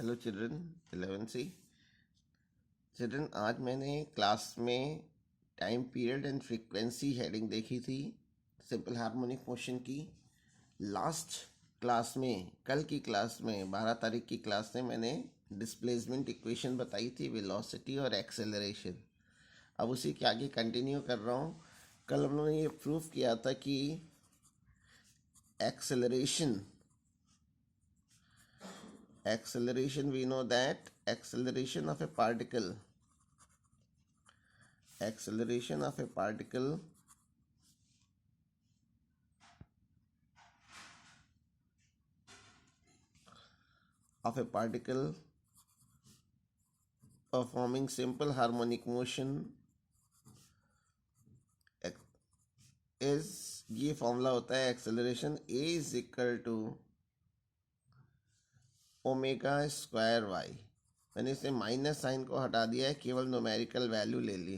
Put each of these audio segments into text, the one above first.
Hello children 11 सी children, आज मैंने class में time period and frequency heading देखी थी सिंपल हार्मोनिक मोशन की। लास्ट क्लास में, कल की क्लास में 12 तारीख की क्लास में मैंने डिस्प्लेसमेंट इक्वेशन बताई थी, वेलोसिटी और एक्सेलरेशन। अब उसी के आगे कंटिन्यू कर रहा हूँ। कल हम लोगों ने ये प्रूव किया था कि acceleration we know that acceleration of a particle performing simple harmonic motion is, ये फॉर्मूला होता है acceleration a is equal to omega square y. मैंने इसे माइनस साइन को हटा दिया है, केवल न्यूमेरिकल वैल्यू ले ली।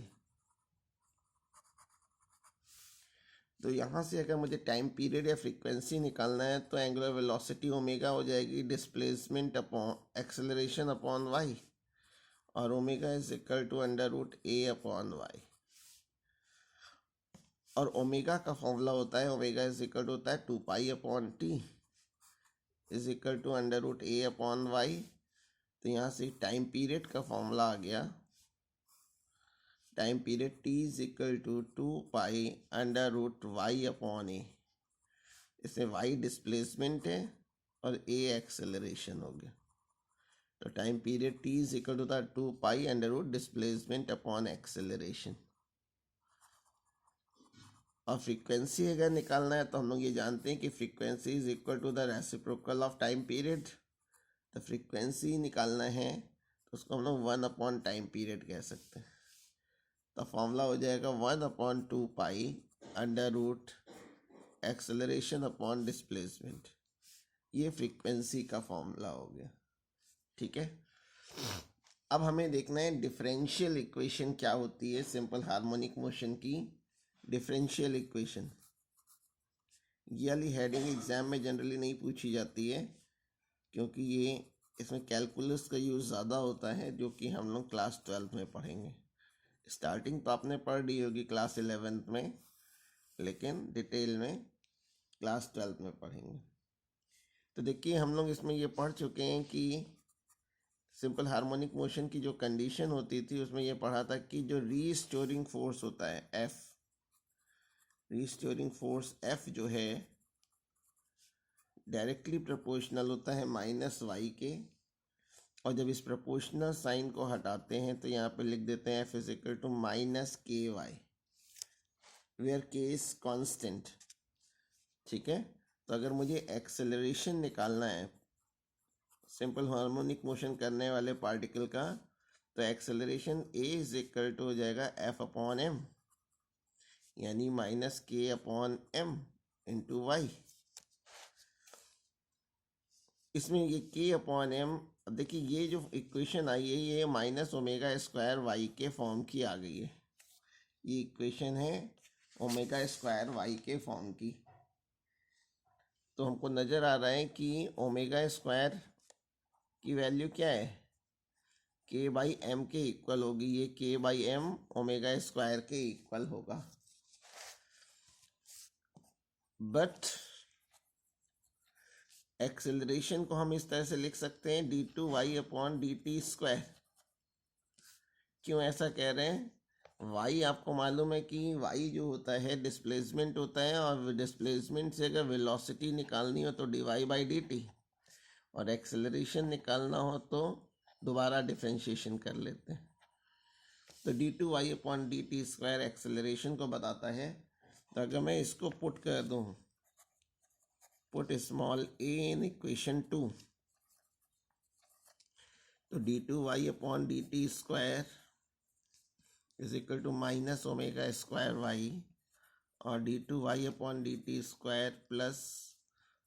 तो यहाँ से अगर मुझे टाइम पीरियड या फ्रीक्वेंसी निकालना है तो एंगुलर वेलोसिटी ओमेगा हो जाएगी displacement upon acceleration upon Y, और omega is equal to under root A upon Y. और ओमेगा का फॉर्मूला होता है, ओमेगा इज इक्वल टू होता है 2 pi upon T is equal to under root A upon Y. तो यहाँ से टाइम पीरियड का फॉर्मूला आ गया, time period T is equal to 2 pi under root Y upon A. इसमें वाई डिस्प्लेसमेंट है और ए एक्सेलरेशन हो गया। तो time period T is equal to था 2 pi under root displacement upon acceleration. और फ्रीक्वेंसी अगर निकालना है तो हम लोग ये जानते हैं कि frequency is equal to the reciprocal of time period. तो फ्रीक्वेंसी निकालना है तो उसको हम लोग 1 अपॉन टाइम पीरियड कह सकते हैं। तो फॉर्मूला हो जाएगा 1 upon 2 pi under root acceleration upon displacement. ये फ्रीक्वेंसी का फॉर्मूला हो गया। ठीक है, अब हमें देखना है डिफरेंशियल इक्वेशन क्या होती है सिंपल हार्मोनिक मोशन की। डिफरेंशियल इक्वेशन ये वाली हेडिंग एग्जाम में जनरली नहीं पूछी जाती है, क्योंकि ये इसमें कैलकुलस का यूज़ ज़्यादा होता है, जो कि हम लोग क्लास 12 में पढ़ेंगे। स्टार्टिंग तो आपने पढ़ ली होगी क्लास 11 में, लेकिन डिटेल में क्लास 12 में पढ़ेंगे। तो देखिए, हम लोग इसमें ये पढ़ चुके हैं कि सिंपल हार्मोनिक मोशन की जो कंडीशन होती थी उसमें ये पढ़ा था कि जो रीस्टोरिंग फोर्स होता है एफ, रीस्टोरिंग फोर्स एफ जो है डायरेक्टली प्रोपोर्शनल होता है माइनस वाई के। और जब इस प्रोपोर्शनल साइन को हटाते हैं तो यहाँ पे लिख देते हैं F is equal to minus k y, where k is constant. ठीक है, तो अगर मुझे एक्सेलरेशन निकालना है सिंपल हार्मोनिक मोशन करने वाले पार्टिकल का, तो acceleration a is equal to हो जाएगा एफ अपॉन एम, यानी minus k upon m into y. इसमें ये के अपॉन एम, देखिए ये जो इक्वेशन आई है ये माइनस ओमेगा स्क्वायर वाई के फॉर्म की आ गई है। ये इक्वेशन है ओमेगा स्क्वायर वाई के फॉर्म की। तो हमको नज़र आ रहा है कि ओमेगा स्क्वायर की वैल्यू क्या है, के बाई एम के इक्वल होगी। ये k by m omega square के इक्वल होगा। बट एक्सेलरेशन को हम इस तरह से लिख सकते हैं d two Y upon D T square. क्यों ऐसा कह रहे हैं, वाई आपको मालूम है कि वाई जो होता है डिस्प्लेसमेंट होता है, और डिस्प्लेसमेंट से अगर वेलोसिटी निकालनी हो तो d y by d t, और एक्सेलरेशन निकालना हो तो दोबारा डिफ्रेंशिएशन कर लेते हैं। तो D two Y upon D T square acceleration को बताता है। तो अगर मैं इसको पुट कर दूँ, put small A in equation 2, तो D two Y upon D T square is equal to minus omega square Y, और D two Y upon D T square plus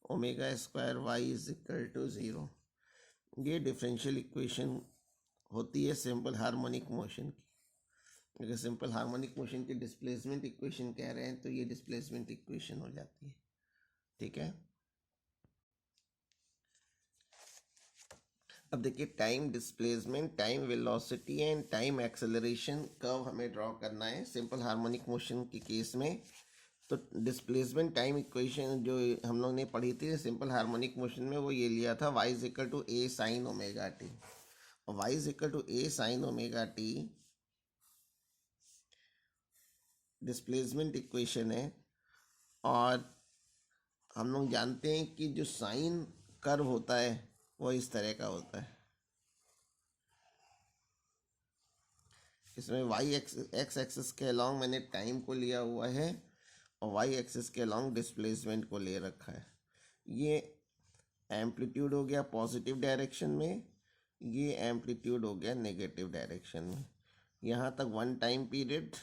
omega square Y is equal to 0। ये differential equation होती है simple harmonic motion की। अगर simple harmonic motion की displacement equation कह रहे हैं तो ये डिस्प्लेसमेंट इक्वेशन हो जाती है। ठीक है, अब देखिए time displacement, time velocity and time acceleration curve हमें ड्रॉ करना है सिंपल हार्मोनिक मोशन के केस में। तो डिस्प्लेसमेंट टाइम इक्वेशन जो हम लोग ने पढ़ी थी सिंपल हार्मोनिक मोशन में, वो ये लिया था y is equal to a sine omega t. और y is equal to a sine omega t displacement equation है। और हम लोग जानते हैं कि जो साइन कर्व होता है वो इस तरह का होता है। इसमें वाई एक्स एक्सिस के अलॉन्ग मैंने टाइम को लिया हुआ है और वाई एक्सिस के अलॉन्ग डिस्प्लेसमेंट को ले रखा है। ये एम्पलीट्यूड हो गया पॉजिटिव डायरेक्शन में, ये एम्पलीट्यूड हो गया नेगेटिव डायरेक्शन में। यहाँ तक 1 टाइम पीरियड,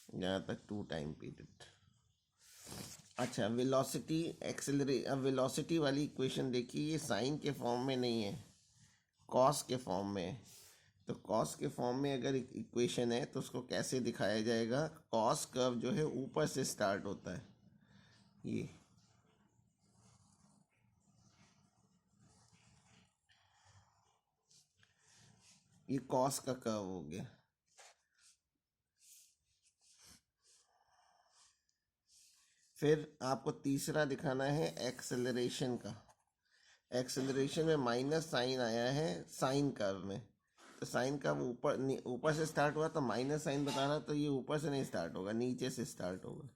यहाँ तक 2 टाइम पीरियड। अच्छा वेलोसिटी अब वेलोसिटी वाली इक्वेशन देखिए, ये साइन के फॉर्म में नहीं है, कॉस के फॉर्म में है। तो कॉस के फॉर्म में अगर इक्वेशन है तो उसको कैसे दिखाया जाएगा? कॉस कर्व जो है ऊपर से स्टार्ट होता है, ये कॉस का कर्व हो गया। फिर आपको तीसरा दिखाना है एक्सेलरेशन का। एक्सेलरेशन में माइनस साइन आया है साइन कर्व में, तो साइन कर्व ऊपर से स्टार्ट हुआ तो माइनस साइन बताना, तो ये ऊपर से नहीं स्टार्ट होगा, नीचे से स्टार्ट होगा।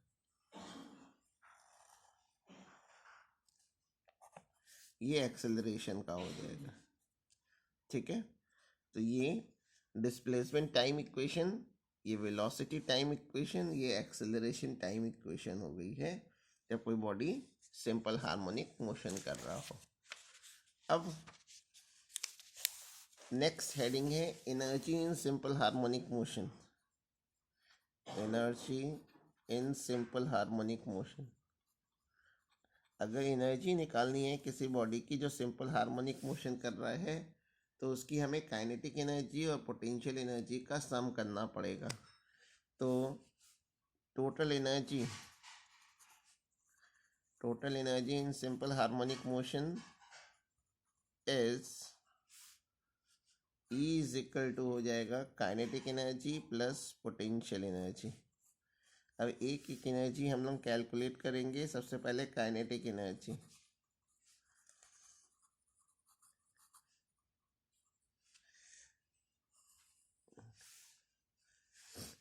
ये एक्सेलरेशन का हो जाएगा, ठीक है। तो ये डिस्प्लेसमेंट टाइम इक्वेशन, ये वेलोसिटी टाइम इक्वेशन, ये एक्सेलरेशन टाइम इक्वेशन हो गई है जब कोई बॉडी सिंपल हार्मोनिक मोशन कर रहा हो। अब नेक्स्ट हेडिंग है energy in simple harmonic motion. Energy in simple harmonic motion, अगर एनर्जी निकालनी है किसी बॉडी की जो सिंपल हार्मोनिक मोशन कर रहा है तो उसकी हमें काइनेटिक एनर्जी और पोटेंशियल एनर्जी का सम करना पड़ेगा। तो total energy in simple harmonic motion is E is equal to हो जाएगा kinetic energy plus potential energy. अब एक एनर्जी हम लोग कैलकुलेट करेंगे। सबसे पहले काइनेटिक एनर्जी,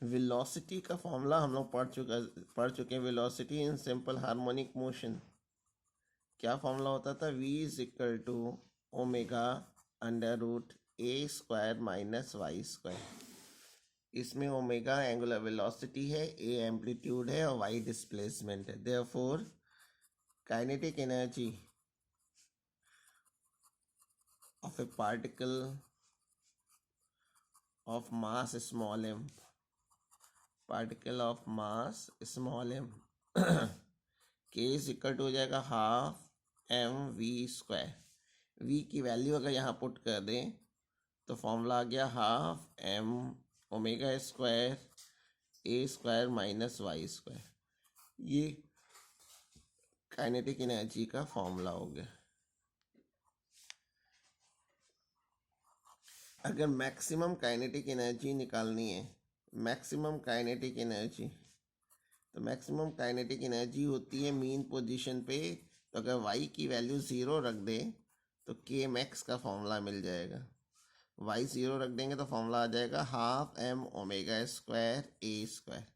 वेलोसिटी का फॉर्मूला हम लोग पढ़ चुके हैं। Velocity in simple harmonic motion क्या फॉर्मूला होता था? v is equal to omega under root a square minus y square. इसमें ओमेगा एंगुलर वेलोसिटी है, ए एम्पलीट्यूड है और वाई डिस्प्लेसमेंट है। Therefore kinetic energy of a particle of mass small m, particle of mass small m के is equal to हो जाएगा half m v square. V की value अगर यहाँ पुट कर दें तो फॉर्मूला आ गया half m omega square a square minus y square. ये काइनेटिक एनर्जी का फॉर्मूला हो गया। अगर मैक्सिमम काइनेटिक एनर्जी निकालनी है, मैक्सिमम काइनेटिक एनर्जी, तो मैक्सिमम काइनेटिक एनर्जी होती है मीन पोजीशन पे। तो अगर y की वैल्यू 0 रख दें तो के मैक्स का फॉर्मूला मिल जाएगा। y 0 रख देंगे तो फॉर्मूला आ जाएगा half m omega square a square.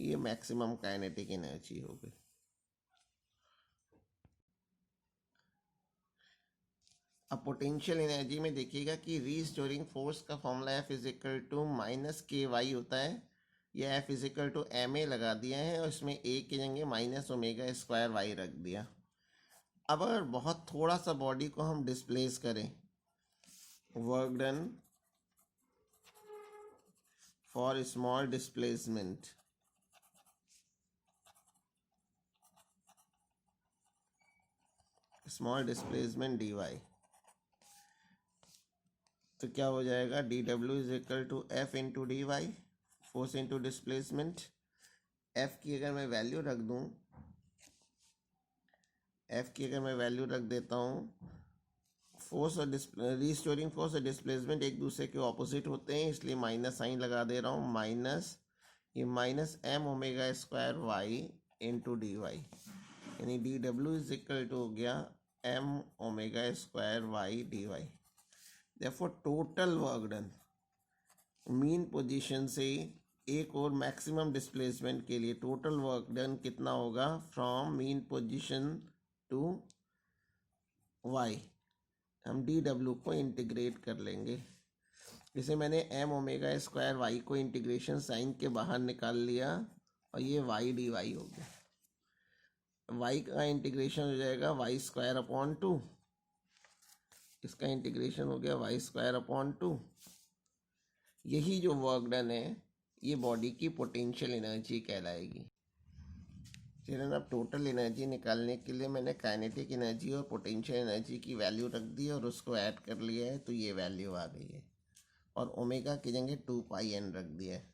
ये मैक्सिमम काइनेटिक एनर्जी हो गई। अब पोटेंशियल एनर्जी में देखिएगा कि रीस्टोरिंग फोर्स का formula F is equal to minus k y होता है। यह F is equal to m a लगा दिया है और इसमें ए की जगह माइनस ओमेगा स्क्वायर वाई रख दिया। अब अगर बहुत थोड़ा सा बॉडी को हम डिस्प्लेस करें, work done for small displacement, small displacement d y, तो क्या हो जाएगा? D W is equal to f into D y, force into displacement. F की अगर मैं वैल्यू रख दूं, एफ की अगर मैं वैल्यू रख देता हूं फोर्स और रीस्टोरिंग फोर्स और डिस्प्लेसमेंट एक दूसरे के ऑपोजिट होते हैं, इसलिए माइनस साइन लगा दे रहा हूँ। माइनस ये minus M omega square Y into D Y, यानी D W is equal to हो गया M omega square Y D Y. Therefore total work done mean position से एक और मैक्सिमम डिस्प्लेसमेंट के लिए टोटल वर्क डन कितना होगा from mean position to y. हम डी डब्ल्यू को इंटीग्रेट कर लेंगे। इसे मैंने एम ओमेगा स्क्वायर वाई को इंटीग्रेशन साइन के बाहर निकाल लिया और ये वाई डी वाई हो गया। वाई का इंटीग्रेशन हो जाएगा वाई स्क्वायर अपॉन 2, इसका इंटीग्रेशन हो गया वाई स्क्वायर अपॉन 2। यही जो वर्क डन है ये बॉडी की पोटेंशियल एनर्जी कहलाएगी। चिल्ड्रन, अब टोटल एनर्जी निकालने के लिए मैंने काइनेटिक एनर्जी और पोटेंशियल एनर्जी की वैल्यू रख दी और उसको ऐड कर लिया है, तो ये वैल्यू आ गई है। और ओमेगा की जगह 2 पाई एन रख दिया है।